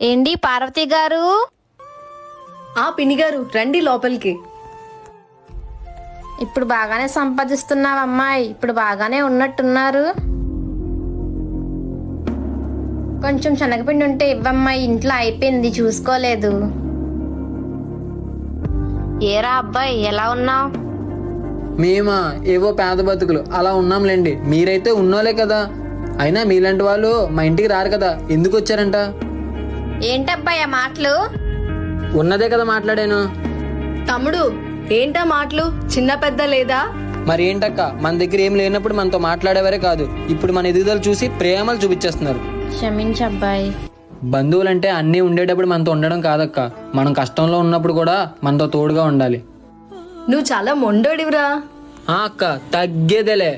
ఏంటి పార్వతి గారు? పిన్ని గారు రండి లోపలికి. ఇప్పుడు బాగానే సంపాదిస్తున్నావు అమ్మాయి, ఇప్పుడు బాగానే ఉన్నట్టున్నారు. కొంచెం శనగపిండి ఉంటే ఇవ్వమ్మాయి, ఇంట్లో అయిపోయింది చూసుకోలేదు. ఏరా అబ్బాయి ఎలా ఉన్నావు? మేమా ఏవో పేద బతుకులు అలా ఉన్నాంలేండి. మీరైతే ఉన్నోలే కదా. అయినా మీలాంటి వాళ్ళు మా ఇంటికి రారు కదా, ఎందుకు వచ్చారంట? ఏంటబ్బాయి ఆ మాటలు? ఉన్నదే కదా మాట్లాడాను. తమ్ముడు ఏంటా మాటలు? చిన్న పెద్ద లేదా? మరి ఏంటక్క, మన దగ్గర ఏం లేనప్పుడు మనతో మాట్లాడేవారే కాదు, ఇప్పుడు మన ఎదుగుదల చూసి ప్రేమలు చూపించేస్తున్నారు. క్షమించబ్బాయి. బంధువులంటే అన్నీ ఉండేటప్పుడు మనతో ఉండడం కాదక్క, మనం కష్టంలో ఉన్నప్పుడు కూడా మనతో తోడుగా ఉండాలి. నువ్వు చాలా మొండోడివిరా. అక్క తగ్గేదేలే.